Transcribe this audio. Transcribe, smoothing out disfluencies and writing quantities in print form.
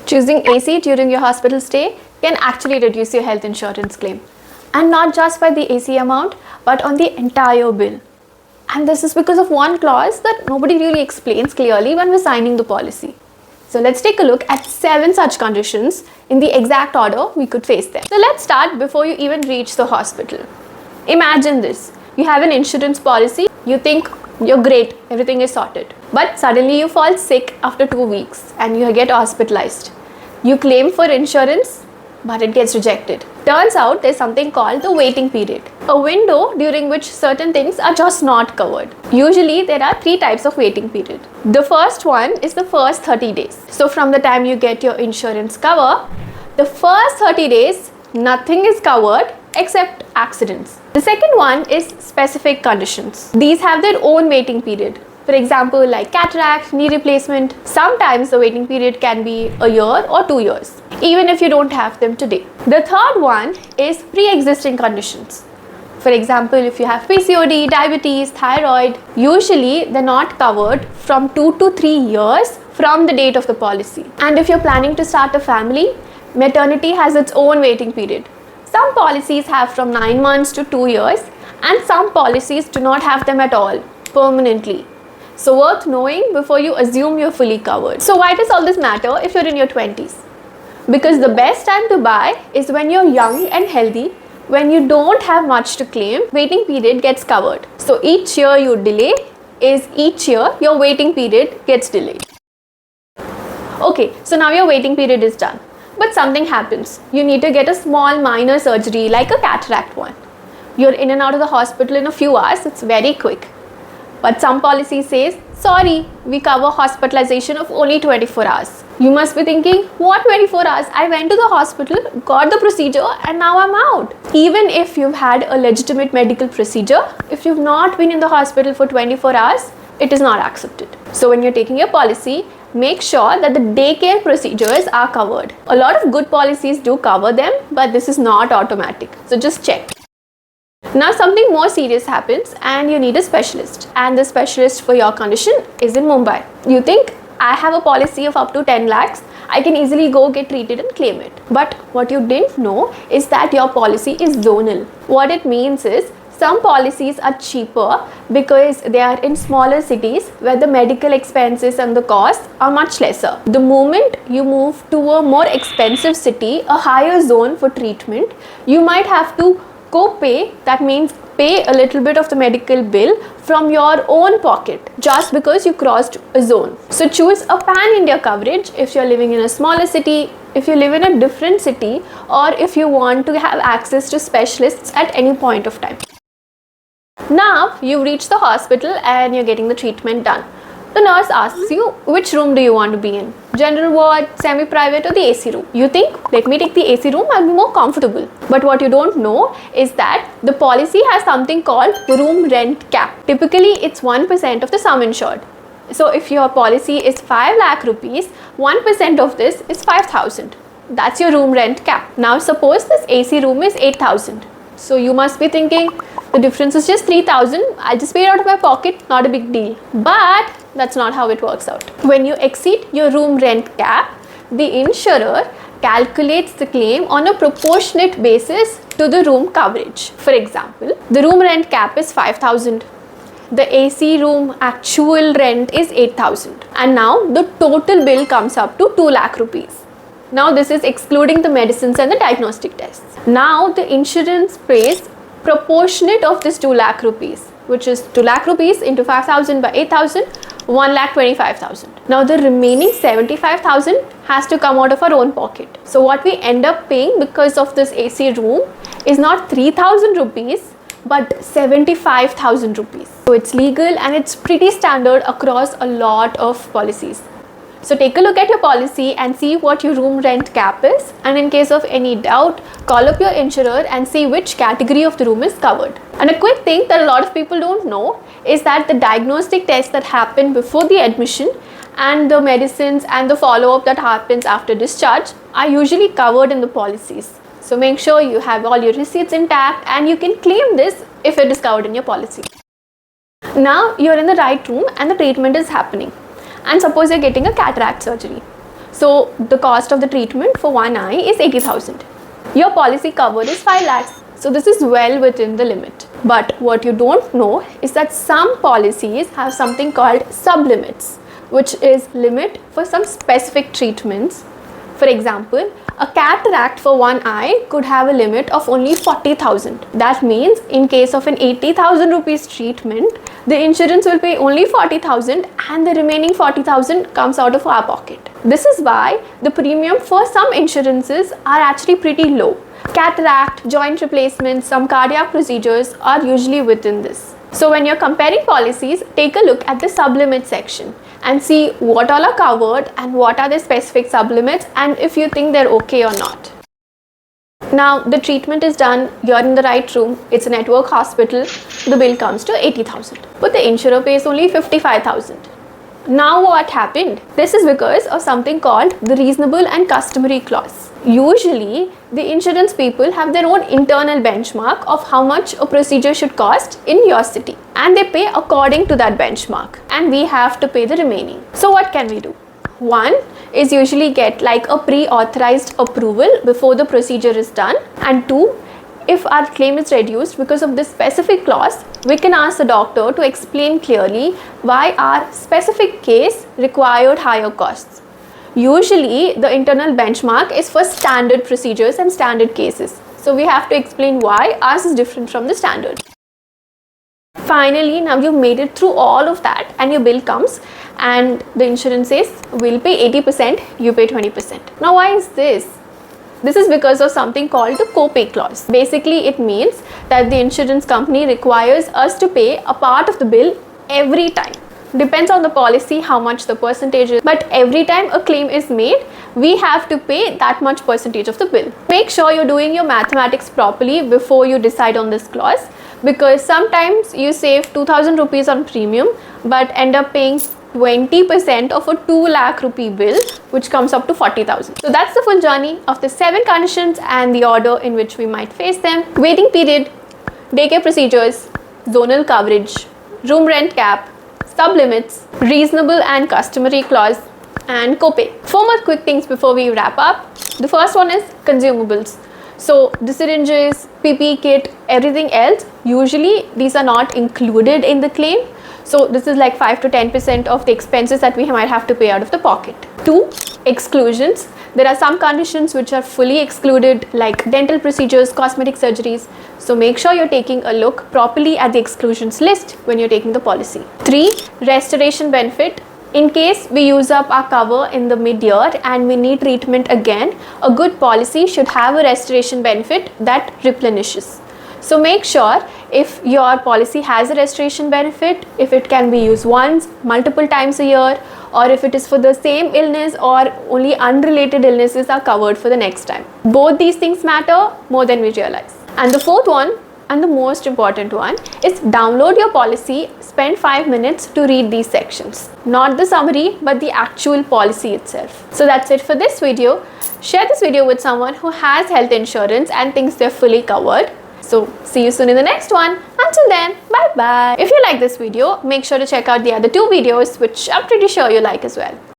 Choosing AC during your hospital stay can actually reduce your health insurance claim. And not just by the AC amount, but on the entire bill. And this is because of one clause that nobody really explains clearly when we're signing the policy. So let's take a look at 7 such conditions in the exact order we could face them. So let's start before you even reach the hospital. Imagine this. You have an insurance policy. You think you're great, everything is sorted. But suddenly you fall sick after 2 weeks and you get hospitalized. You claim for insurance, but it gets rejected. Turns out there's something called the waiting period, a window during which certain things are just not covered. Usually there are 3 types of waiting period. The first one is the first 30 days. So from the time you get your insurance cover, the first 30 days, nothing is covered except accidents. The second one is specific conditions. These have their own waiting period. For example, like cataract, knee replacement. Sometimes the waiting period can be a year or 2 years, even if you don't have them today. The third one is pre-existing conditions. For example, if you have PCOD, diabetes, thyroid, usually they're not covered from 2 to 3 years from the date of the policy. And if you're planning to start a family, maternity has its own waiting period. Some policies have from 9 months to 2 years, and some policies do not have them at all, permanently. So worth knowing before you assume you're fully covered. So why does all this matter if you're in your 20s? Because the best time to buy is when you're young and healthy, when you don't have much to claim, waiting period gets covered. So each year you delay is each year your waiting period gets delayed. Okay, so now your waiting period is done. But something happens. You need to get a small minor surgery like a cataract one. You're in and out of the hospital in a few hours, it's very quick. But some policy says, sorry, we cover hospitalization of only 24 hours. You must be thinking, what 24 hours? I went to the hospital, got the procedure, and now I'm out. Even if you've had a legitimate medical procedure, if you've not been in the hospital for 24 hours, it is not accepted. So when you're taking your policy, make sure that the daycare procedures are covered. A lot of good policies do cover them, but this is not automatic. So just check. Now something more serious happens and you need a specialist, and the specialist for your condition is in Mumbai. You think, I have a policy of up to 10 lakhs, I can easily go get treated and claim it. But what you didn't know is that your policy is zonal. What it means is, some policies are cheaper because they are in smaller cities where the medical expenses and the costs are much lesser. The moment you move to a more expensive city, a higher zone for treatment, you might have to co-pay, that means pay a little bit of the medical bill from your own pocket just because you crossed a zone. So choose a pan-India coverage if you're living in a smaller city, if you live in a different city, or if you want to have access to specialists at any point of time. Now you reach the hospital and you're getting the treatment done. The nurse asks you, which room do you want to be in? General ward, semi-private, or the AC room? You think, let me take the AC room, I'll be more comfortable. But what you don't know is that the policy has something called room rent cap. Typically, it's 1% of the sum insured. So if your policy is 5 lakh rupees, 1% of this is 5,000. That's your room rent cap. Now suppose this AC room is 8,000. So you must be thinking, the difference is just 3,000, I'll just pay it out of my pocket, not a big deal. But that's not how it works out. When you exceed your room rent cap, the insurer calculates the claim on a proportionate basis to the room coverage. For example, the room rent cap is 5,000. The AC room actual rent is 8,000. And now the total bill comes up to 2 lakh rupees. Now this is excluding the medicines and the diagnostic tests. Now the insurance pays proportionate of this 2 lakh rupees, which is 2 lakh rupees into 5,000 by 8,000, 1,25,000. Now the remaining 75,000 has to come out of our own pocket. So what we end up paying because of this AC room is not 3,000 rupees, but 75,000 rupees. So it's legal and it's pretty standard across a lot of policies. So take a look at your policy and see what your room rent cap is, and in case of any doubt, call up your insurer and see which category of the room is covered. And a quick thing that a lot of people don't know is that the diagnostic tests that happen before the admission and the medicines and the follow-up that happens after discharge are usually covered in the policies. So make sure you have all your receipts intact and you can claim this if it is covered in your policy. Now you're in the right room and the treatment is happening. And suppose you're getting a cataract surgery. So the cost of the treatment for one eye is 80,000. Your policy cover is 5 lakhs. So this is well within the limit. But what you don't know is that some policies have something called sublimits, which is limit for some specific treatments. For example, a cataract for one eye could have a limit of only 40,000. That means in case of an 80,000 rupees treatment, the insurance will pay only 40,000 and the remaining 40,000 comes out of our pocket. This is why the premium for some insurances are actually pretty low. Cataract, joint replacements, some cardiac procedures are usually within this. So when you're comparing policies, take a look at the sublimit section and see what all are covered and what are the specific sublimits and if you think they're okay or not. Now the treatment is done, you're in the right room, it's a network hospital, the bill comes to 80,000. But the insurer pays only 55,000. Now what happened? This is because of something called the reasonable and customary clause. Usually, the insurance people have their own internal benchmark of how much a procedure should cost in your city. And they pay according to that benchmark. And we have to pay the remaining. So what can we do? One is usually get like a pre-authorized approval before the procedure is done. And two, if our claim is reduced because of this specific clause, we can ask the doctor to explain clearly why our specific case required higher costs. Usually, the internal benchmark is for standard procedures and standard cases. So we have to explain why ours is different from the standard. Finally, now you've made it through all of that and your bill comes and the insurance says we'll pay 80%, you pay 20%. Now why is this? This is because of something called the copay clause. Basically, it means that the insurance company requires us to pay a part of the bill every time. Depends on the policy how much the percentage is, but every time a claim is made, we have to pay that much percentage of the bill. Make sure you're doing your mathematics properly before you decide on this clause, because sometimes you save 2,000 rupees on premium but end up paying 20% of a 2 lakh rupee bill, which comes up to 40,000. So that's the full journey of the 7 conditions and the order in which we might face them. Waiting period, daycare procedures, zonal coverage, room rent cap, sublimits, reasonable and customary clause, and copay. 4 more quick things before we wrap up. The first one is consumables. So the syringes, PPE kit, everything else, usually these are not included in the claim. So this is like 5 to 10% of the expenses that we might have to pay out of the pocket. 2, exclusions. There are some conditions which are fully excluded, like dental procedures, cosmetic surgeries. So make sure you're taking a look properly at the exclusions list when you're taking the policy. 3, restoration benefit. In case we use up our cover in the mid-year and we need treatment again, a good policy should have a restoration benefit that replenishes. So make sure if your policy has a restoration benefit, if it can be used once, multiple times a year, or if it is for the same illness or only unrelated illnesses are covered for the next time. Both these things matter more than we realize. And the fourth one, and the most important one, is download your policy, spend 5 minutes to read these sections. Not the summary, but the actual policy itself. So that's it for this video. Share this video with someone who has health insurance and thinks they're fully covered. So see you soon in the next one. Until then, bye bye. If you like this video, make sure to check out the other 2 videos, which I'm pretty sure you like as well.